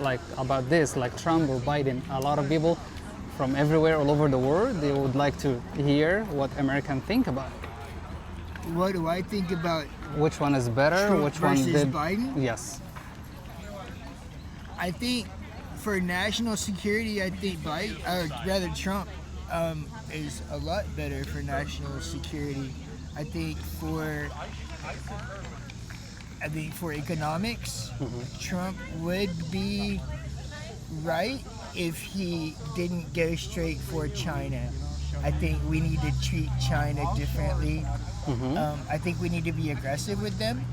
like about this, like Trump or Biden. A lot of people from everywhere, all over the world, they would like to hear what Americans think about it. What do I think about Which one is better? Trump Which one versus did? Biden? Yes. I think for national security, I think Biden, or rather Trump, is a lot better for national security. I think for economics, Trump would be right if he didn't go straight for China. I think we need to treat China differently. I think we need to be aggressive with them.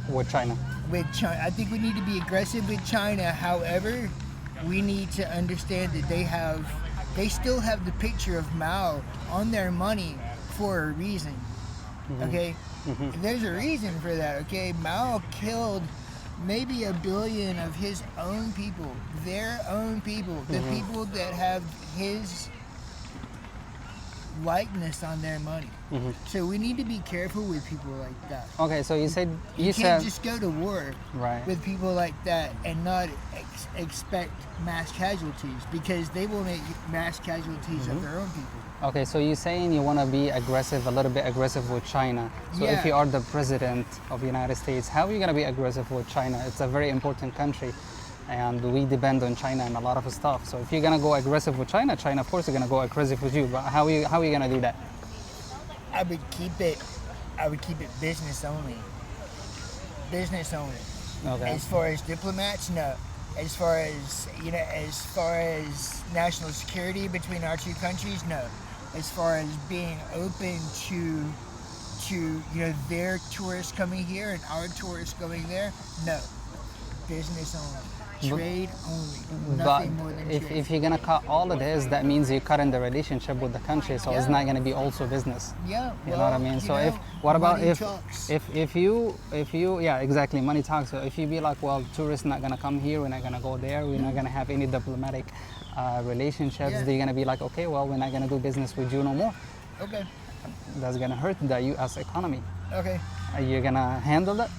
With China. I think we need to be aggressive with China. However, we need to understand that they still have the picture of Mao on their money for a reason. Okay? There's a reason for that, okay? Mao killed maybe 1 billion of his own people, their own people, the people that have his likeness on their money. So we need to be careful with people like that. Okay, so you said You can't just go to war right. with people like that and not expect mass casualties, because they will make mass casualties of their own people. Okay, so you're saying you want to be aggressive, a little bit aggressive with China. So if Yeah. you are the president of the United States, how are you going to be aggressive with China? It's a very important country, and we depend on China and a lot of stuff. So if you're going to go aggressive with China, China, of course, is going to go aggressive with you. But how are you going to do that? I would keep it business only. Business only. Okay. As far as diplomats, no. As far as national security between our two countries, no. As far as being open to their tourists coming here and our tourists going there, no. Business only. Trade only. Nothing more than trade. If you're going to cut all of this, that means you're cutting the relationship with the country. So it's Yeah. not going to be also business. Yeah, You know what I mean? So money talks. if you yeah, exactly, money talks. So if you be like, well, tourists not gonna come here, we're not gonna go there, we're not gonna have any diplomatic relationships, Yeah. they're gonna be like, okay, well, we're not gonna do business with you no more. Okay. That's gonna hurt the U.S. economy. Okay. Are you gonna handle that?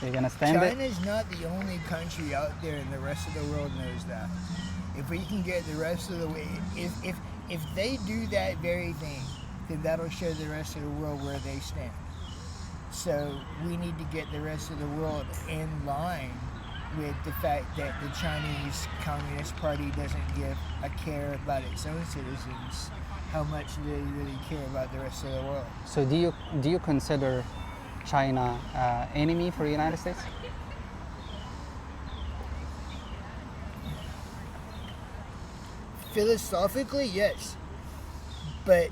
You're gonna stand it? China's not the only country out there, and the rest of the world knows that. If we can get the rest of the way, if they do that very thing, then that'll show the rest of the world where they stand. So we need to get the rest of the world in line with the fact that the Chinese Communist Party doesn't give a care about its own citizens. How much do they really care about the rest of the world? So do you consider China enemy for the United States? Philosophically, yes. But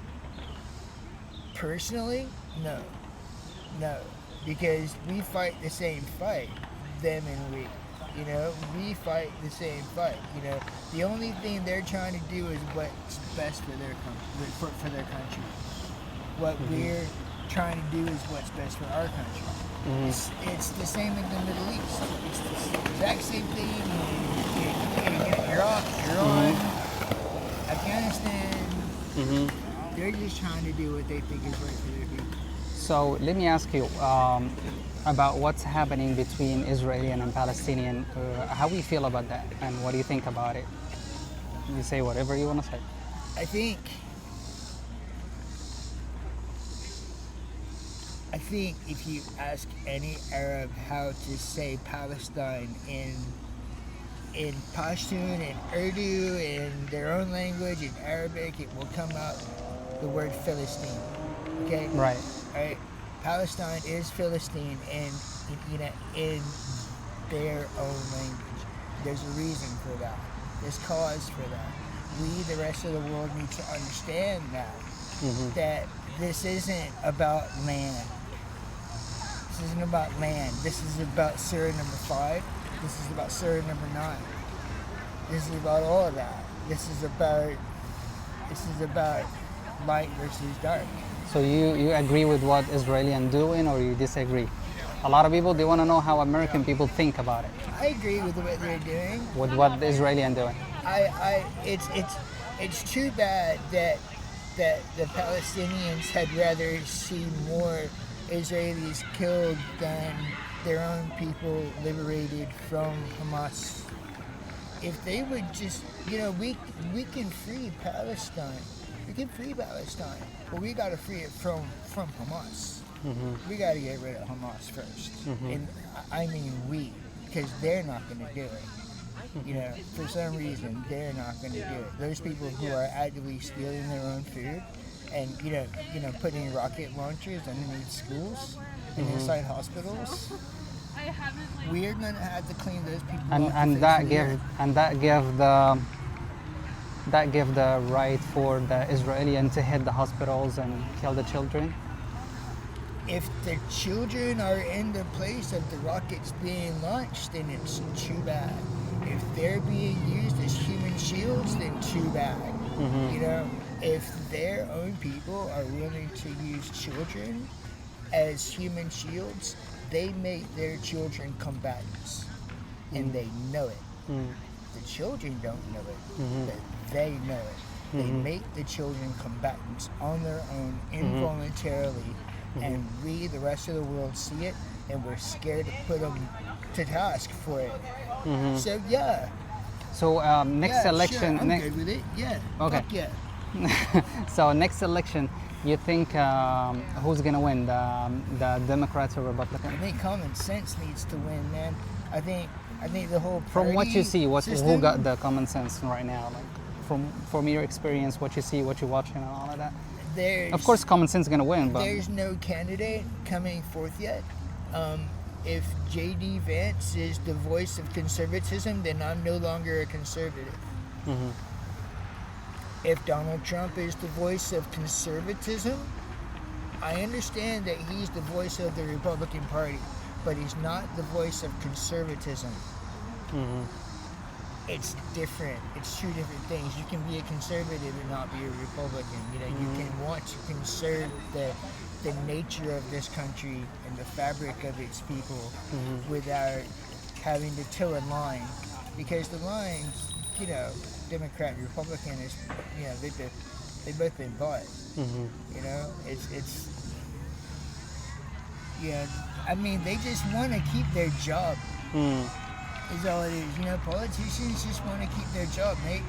personally, no. No. Because we fight the same fight, them and we. You know, we fight the same fight. You know, the only thing they're trying to do is what's best for their country. What we're trying to do is what's best for our country. It's the same in the Middle East. It's the exact same thing in Iraq, Iran, Afghanistan. They're just trying to do what they think is right for their people. So let me ask you about what's happening between Israeli and Palestinian. How do you feel about that, and what do you think about it? You say whatever you want to say. I think if you ask any Arab how to say Palestine in Pashtun and Urdu in their own language, in Arabic, it will come out the word Philistine. Okay? Right. Right? Palestine is Philistine in their own language. There's a reason for that. There's cause for that. We, the rest of the world, need to understand that this isn't about land. This isn't about land. This is about Surah number 5. This is about Surah number 9. This is about all of that. This is about light versus dark. So you agree with what Israelis doing, or you disagree? A lot of people, they want to know how American people think about it. I agree with what they're doing. With what the Israelis doing. It's too bad that the Palestinians had rather see more Israelis killed than their own people liberated from Hamas. if they would just, we can free Palestine. We can free Palestine, but we got to free it from Hamas. We got to get rid of Hamas first, and I mean we, because they're not going to do it. For some reason, they're not going to do it. Those people who are actively stealing their own food, and putting rocket launchers underneath schools and inside hospitals. We're going to have to clean those people up. And that give the right for the Israeli to hit the hospitals and kill the children. If the children are in the place of the rockets being launched, then it's too bad. If they're being used as human shields, then too bad. If their own people are willing to use children as human shields, they make their children combatants, and they know it. The children don't know it, but they know it. They make the children combatants on their own, involuntarily, and we, the rest of the world, see it, and we're scared to put them to task for it. So yeah. So next election. Sure, I'm good with it. Yeah. Okay. Fuck yeah. So next election, you think who's gonna win, the Democrats or Republicans? I think common sense needs to win, man. I think the whole From what you see, who system, got the common sense right now? Like from your experience, what you see, what you're watching, and all of that. Of course, common sense is gonna win, but there's no candidate coming forth yet. If J.D. Vance is the voice of conservatism, then I'm no longer a conservative. If Donald Trump is the voice of conservatism, I understand that he's the voice of the Republican Party, but he's not the voice of conservatism. It's different. It's two different things. You can be a conservative and not be a Republican. You can want to conserve the nature of this country and the fabric of its people without having to toe a line, because the lines, Democrat and Republican is, they both been bought. It's I mean, they just want to keep their job. Is all it is. Politicians just want to keep their job, mate.